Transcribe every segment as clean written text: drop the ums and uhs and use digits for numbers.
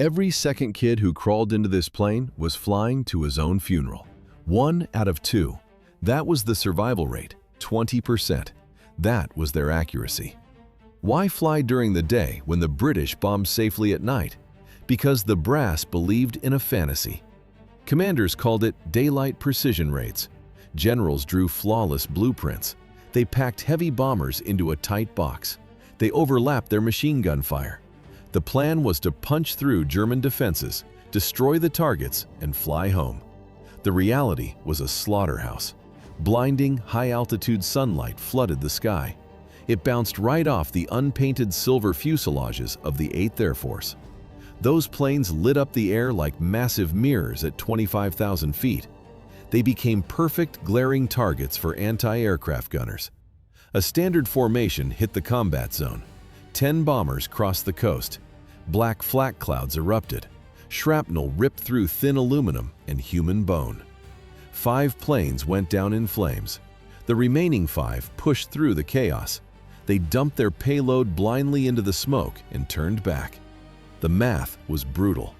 Every second kid who crawled into this plane was flying to his own funeral. 1 out of 2. That was the survival rate, 20%. That was their accuracy. Why fly during the day when the British bombed safely at night? Because the brass believed in a fantasy. Commanders called it daylight precision rates. Generals drew flawless blueprints. They packed heavy bombers into a tight box. They overlapped their machine gun fire. The plan was to punch through German defenses, destroy the targets, and fly home. The reality was a slaughterhouse. Blinding, high-altitude sunlight flooded the sky. It bounced right off the unpainted silver fuselages of the 8th Air Force. Those planes lit up the air like massive mirrors at 25,000 feet. They became perfect, glaring targets for anti-aircraft gunners. A standard formation hit the combat zone. 10 bombers crossed the coast. Black flak clouds erupted. Shrapnel ripped through thin aluminum and human bone. 5 planes went down in flames. The remaining 5 pushed through the chaos. They dumped their payload blindly into the smoke and turned back. The math was brutal.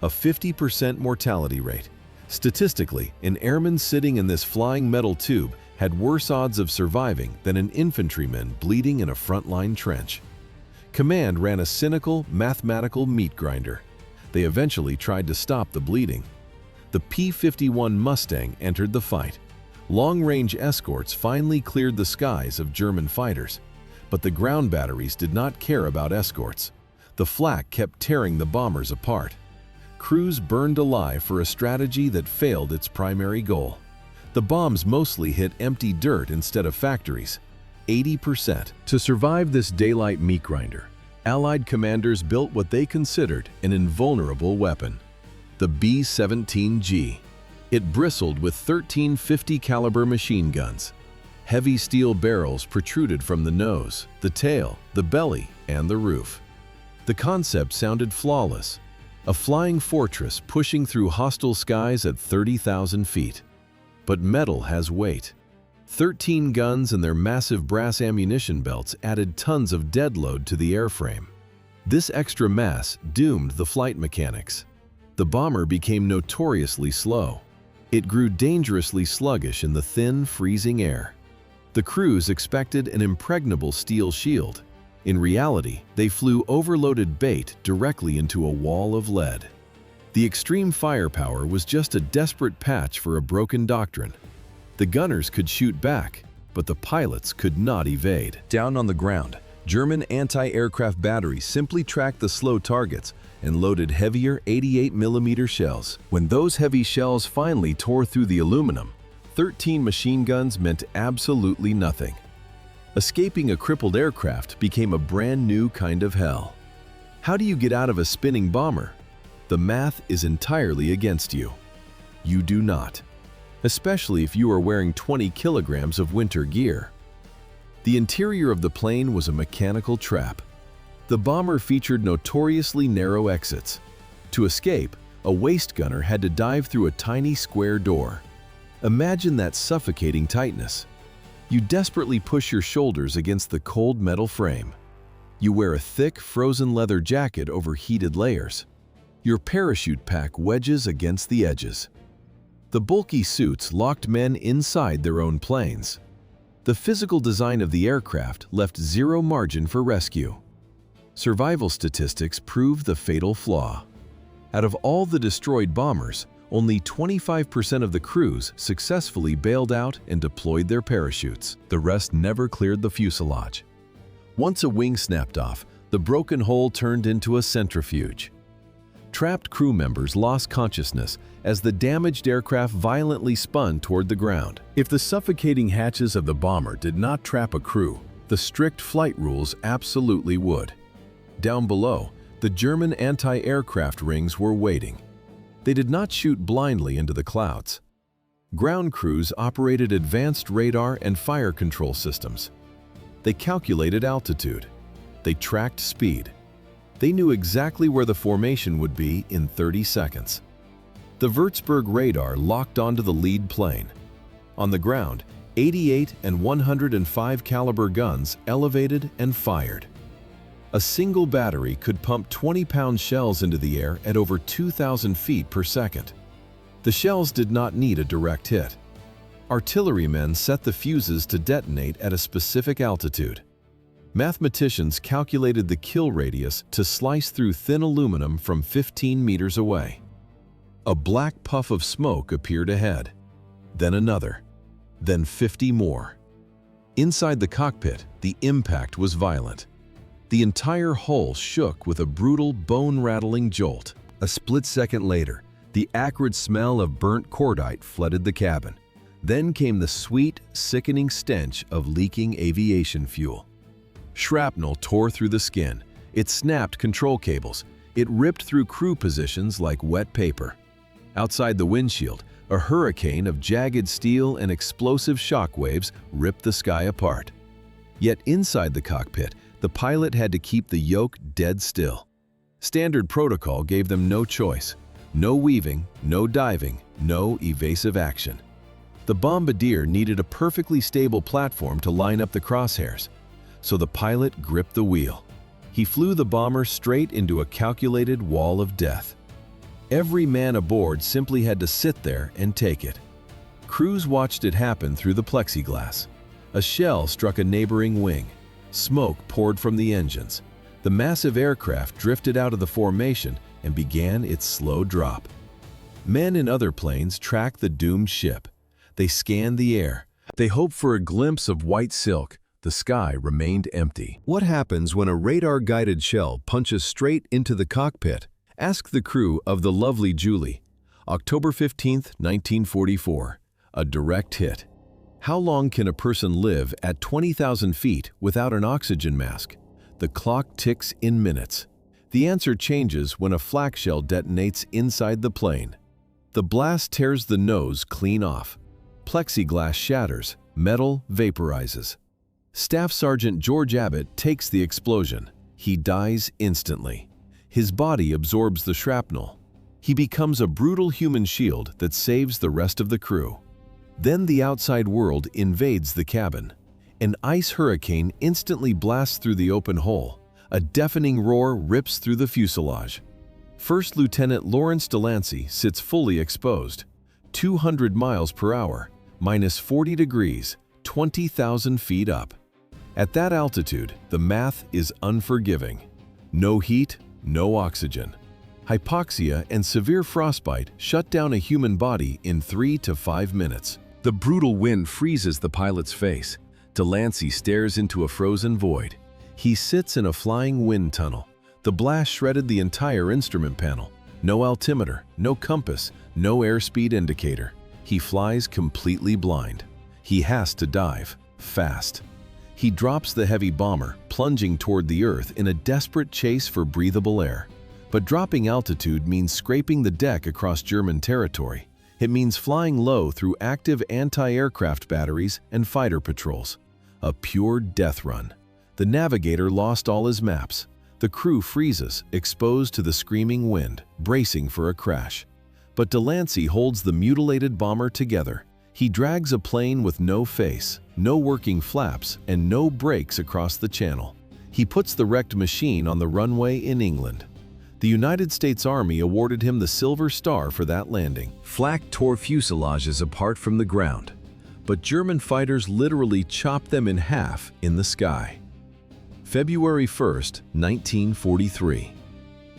A 50% mortality rate. Statistically, an airman sitting in this flying metal tube had worse odds of surviving than an infantryman bleeding in a frontline trench. Command ran a cynical, mathematical meat grinder. They eventually tried to stop the bleeding. The P-51 Mustang entered the fight. Long-range escorts finally cleared the skies of German fighters. But the ground batteries did not care about escorts. The flak kept tearing the bombers apart. Crews burned alive for a strategy that failed its primary goal. The bombs mostly hit empty dirt instead of factories. 80%. To survive this daylight meat grinder, Allied commanders built what they considered an invulnerable weapon, the B-17G. It bristled with 13 50 caliber machine guns. Heavy steel barrels protruded from the nose, the tail, the belly, and the roof. The concept sounded flawless, a flying fortress pushing through hostile skies at 30,000 feet. But metal has weight. 13 guns and their massive brass ammunition belts added tons of dead load to the airframe. This extra mass doomed the flight mechanics. The bomber became notoriously slow. It grew dangerously sluggish in the thin, freezing air. The crews expected an impregnable steel shield. In reality, they flew overloaded bait directly into a wall of lead. The extreme firepower was just a desperate patch for a broken doctrine. The gunners could shoot back, but the pilots could not evade. Down on the ground, German anti-aircraft batteries simply tracked the slow targets and loaded heavier 88mm shells. When those heavy shells finally tore through the aluminum, 13 machine guns meant absolutely nothing. Escaping a crippled aircraft became a brand new kind of hell. How do you get out of a spinning bomber? The math is entirely against you. You do not. Especially if you are wearing 20 kilograms of winter gear. The interior of the plane was a mechanical trap. The bomber featured notoriously narrow exits. To escape, a waist gunner had to dive through a tiny square door. Imagine that suffocating tightness. You desperately push your shoulders against the cold metal frame. You wear a thick, frozen leather jacket over heated layers. Your parachute pack wedges against the edges. The bulky suits locked men inside their own planes. The physical design of the aircraft left zero margin for rescue. Survival statistics proved the fatal flaw. Out of all the destroyed bombers, only 25% of the crews successfully bailed out and deployed their parachutes. The rest never cleared the fuselage. Once a wing snapped off, the broken hole turned into a centrifuge. Trapped crew members lost consciousness as the damaged aircraft violently spun toward the ground. If the suffocating hatches of the bomber did not trap a crew, the strict flight rules absolutely would. Down below, the German anti-aircraft rings were waiting. They did not shoot blindly into the clouds. Ground crews operated advanced radar and fire control systems. They calculated altitude. They tracked speed. They knew exactly where the formation would be in 30 seconds. The Würzburg radar locked onto the lead plane. On the ground, 88 and 105 caliber guns elevated and fired. A single battery could pump 20-pound shells into the air at over 2,000 feet per second. The shells did not need a direct hit. Artillerymen set the fuses to detonate at a specific altitude. Mathematicians calculated the kill radius to slice through thin aluminum from 15 meters away. A black puff of smoke appeared ahead, then another, then 50 more. Inside the cockpit, the impact was violent. The entire hull shook with a brutal, bone-rattling jolt. A split second later, the acrid smell of burnt cordite flooded the cabin. Then came the sweet, sickening stench of leaking aviation fuel. Shrapnel tore through the skin. It snapped control cables. It ripped through crew positions like wet paper. Outside the windshield, a hurricane of jagged steel and explosive shock waves ripped the sky apart. Yet inside the cockpit, the pilot had to keep the yoke dead still. Standard protocol gave them no choice. No weaving, no diving, no evasive action. The bombardier needed a perfectly stable platform to line up the crosshairs, so the pilot gripped the wheel. He flew the bomber straight into a calculated wall of death. Every man aboard simply had to sit there and take it. Crews watched it happen through the plexiglass. A shell struck a neighboring wing. Smoke poured from the engines. The massive aircraft drifted out of the formation and began its slow drop. Men in other planes tracked the doomed ship. They scanned the air. They hoped for a glimpse of white silk. The sky remained empty. What happens when a radar-guided shell punches straight into the cockpit? Ask the crew of the Lovely Julie. October 15, 1944. A direct hit. How long can a person live at 20,000 feet without an oxygen mask? The clock ticks in minutes. The answer changes when a flak shell detonates inside the plane. The blast tears the nose clean off. Plexiglass shatters. Metal vaporizes. Staff Sergeant George Abbott takes the explosion. He dies instantly. His body absorbs the shrapnel. He becomes a brutal human shield that saves the rest of the crew. Then the outside world invades the cabin. An ice hurricane instantly blasts through the open hole. A deafening roar rips through the fuselage. First Lieutenant Lawrence Delancey sits fully exposed. 200 miles per hour, minus 40 degrees, 20,000 feet up. At that altitude, the math is unforgiving. No heat, no oxygen. Hypoxia and severe frostbite shut down a human body in 3 to 5 minutes. The brutal wind freezes the pilot's face. Delancey stares into a frozen void. He sits in a flying wind tunnel. The blast shredded the entire instrument panel. No altimeter, no compass, no airspeed indicator. He flies completely blind. He has to dive, fast. He drops the heavy bomber, plunging toward the earth in a desperate chase for breathable air. But dropping altitude means scraping the deck across German territory. It means flying low through active anti-aircraft batteries and fighter patrols. A pure death run. The navigator lost all his maps. The crew freezes, exposed to the screaming wind, bracing for a crash. But Delancey holds the mutilated bomber together. He drags a plane with no face, no working flaps, and no brakes across the channel. He puts the wrecked machine on the runway in England. The United States Army awarded him the Silver Star for that landing. Flak tore fuselages apart from the ground, but German fighters literally chopped them in half in the sky. February 1st, 1943.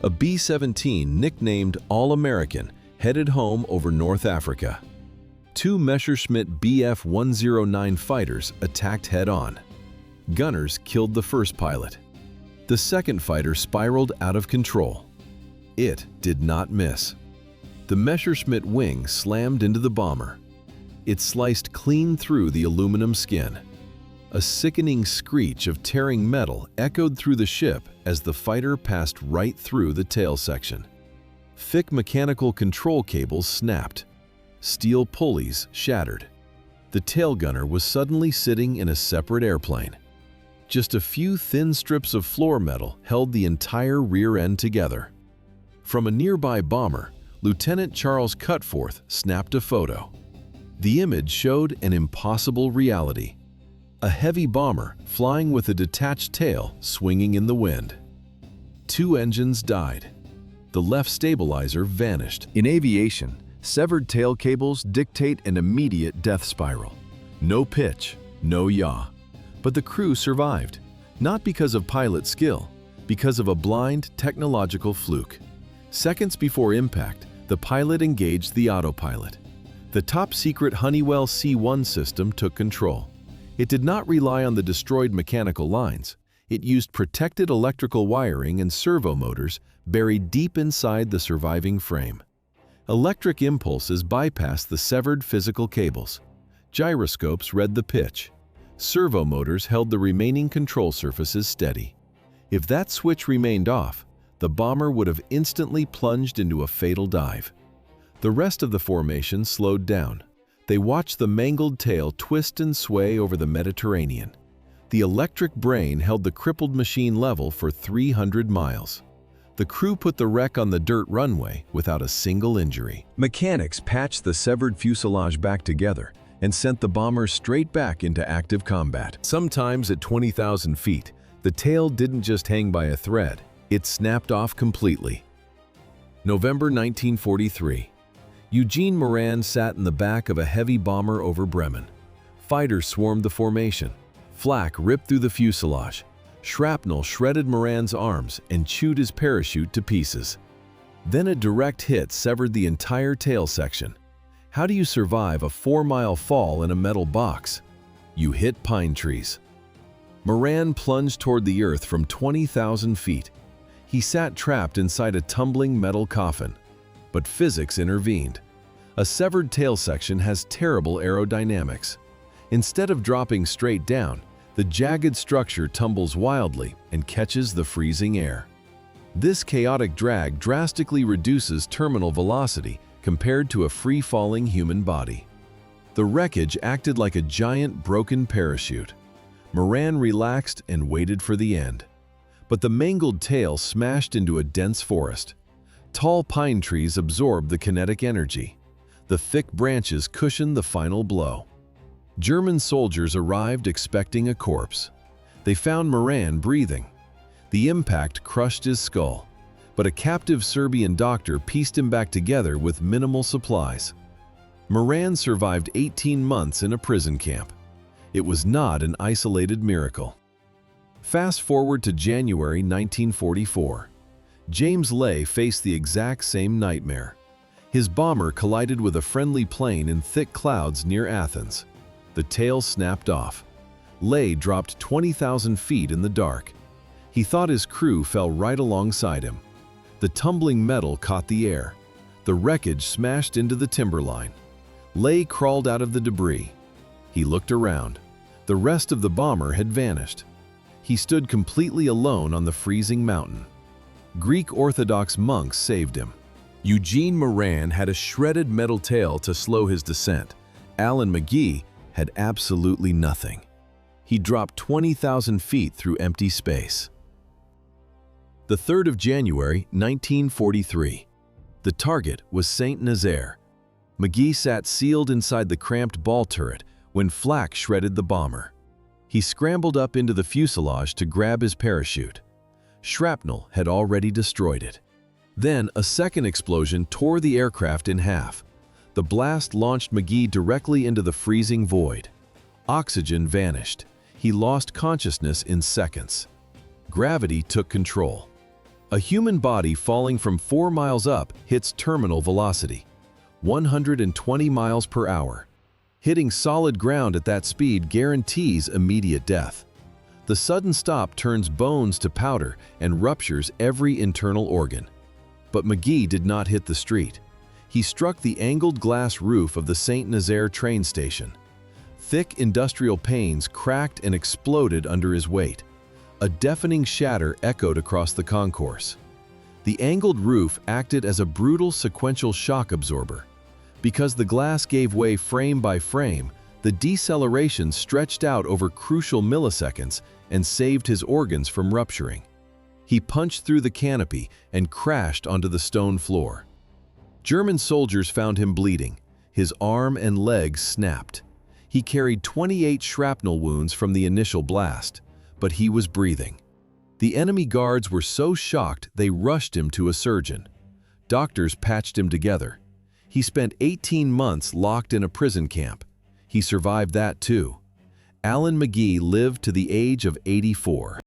A B-17 nicknamed All-American headed home over North Africa. 2 Messerschmitt Bf-109 fighters attacked head-on. Gunners killed the first pilot. The second fighter spiraled out of control. It did not miss. The Messerschmitt wing slammed into the bomber. It sliced clean through the aluminum skin. A sickening screech of tearing metal echoed through the ship as the fighter passed right through the tail section. Thick mechanical control cables snapped. Steel pulleys shattered. The tail gunner was suddenly sitting in a separate airplane. Just a few thin strips of floor metal held the entire rear end together. From a nearby bomber, Lieutenant Charles Cutforth snapped a photo. The image showed an impossible reality. A heavy bomber flying with a detached tail swinging in the wind. 2 engines died. The left stabilizer vanished. In aviation, severed tail cables dictate an immediate death spiral. No pitch, no yaw. But the crew survived, not because of pilot skill, because of a blind technological fluke. Seconds before impact, the pilot engaged the autopilot. The top-secret Honeywell C1 system took control. It did not rely on the destroyed mechanical lines. It used protected electrical wiring and servo motors buried deep inside the surviving frame. Electric impulses bypassed the severed physical cables. Gyroscopes read the pitch. Servo motors held the remaining control surfaces steady. If that switch remained off, the bomber would have instantly plunged into a fatal dive. The rest of the formation slowed down. They watched the mangled tail twist and sway over the Mediterranean. The electric brain held the crippled machine level for 300 miles. The crew put the wreck on the dirt runway without a single injury. Mechanics patched the severed fuselage back together and sent the bomber straight back into active combat. Sometimes at 20,000 feet, the tail didn't just hang by a thread, it snapped off completely. November 1943. Eugene Moran sat in the back of a heavy bomber over Bremen. Fighters swarmed the formation. Flak ripped through the fuselage. Shrapnel shredded Moran's arms and chewed his parachute to pieces. Then a direct hit severed the entire tail section. How do you survive a 4-mile fall in a metal box? You hit pine trees. Moran plunged toward the earth from 20,000 feet. He sat trapped inside a tumbling metal coffin. But physics intervened. A severed tail section has terrible aerodynamics. Instead of dropping straight down, the jagged structure tumbles wildly and catches the freezing air. This chaotic drag drastically reduces terminal velocity compared to a free-falling human body. The wreckage acted like a giant broken parachute. Moran relaxed and waited for the end. But the mangled tail smashed into a dense forest. Tall pine trees absorbed the kinetic energy. The thick branches cushioned the final blow. German soldiers arrived expecting a corpse. They found Moran breathing. The impact crushed his skull, but a captive Serbian doctor pieced him back together with minimal supplies. Moran survived 18 months in a prison camp. It was not an isolated miracle. Fast forward to January 1944. James Ley faced the exact same nightmare. His bomber collided with a friendly plane in thick clouds near Athens. The tail snapped off. Ley dropped 20,000 feet in the dark. He thought his crew fell right alongside him. The tumbling metal caught the air. The wreckage smashed into the timberline. Ley crawled out of the debris. He looked around. The rest of the bomber had vanished. He stood completely alone on the freezing mountain. Greek Orthodox monks saved him. Eugene Moran had a shredded metal tail to slow his descent. Alan McGee had absolutely nothing. He dropped 20,000 feet through empty space. The 3rd of January, 1943. The target was Saint Nazaire. McGee sat sealed inside the cramped ball turret when flak shredded the bomber. He scrambled up into the fuselage to grab his parachute. Shrapnel had already destroyed it. Then a second explosion tore the aircraft in half. The blast launched McGee directly into the freezing void. Oxygen vanished. He lost consciousness in seconds. Gravity took control. A human body falling from 4 miles up hits terminal velocity, 120 miles per hour. Hitting solid ground at that speed guarantees immediate death. The sudden stop turns bones to powder and ruptures every internal organ. But McGee did not hit the street. He struck the angled glass roof of the Saint Nazaire train station. Thick industrial panes cracked and exploded under his weight. A deafening shatter echoed across the concourse. The angled roof acted as a brutal sequential shock absorber. Because the glass gave way frame by frame, the deceleration stretched out over crucial milliseconds and saved his organs from rupturing. He punched through the canopy and crashed onto the stone floor. German soldiers found him bleeding. His arm and legs snapped. He carried 28 shrapnel wounds from the initial blast, but he was breathing. The enemy guards were so shocked they rushed him to a surgeon. Doctors patched him together. He spent 18 months locked in a prison camp. He survived that too. Alan McGee lived to the age of 84.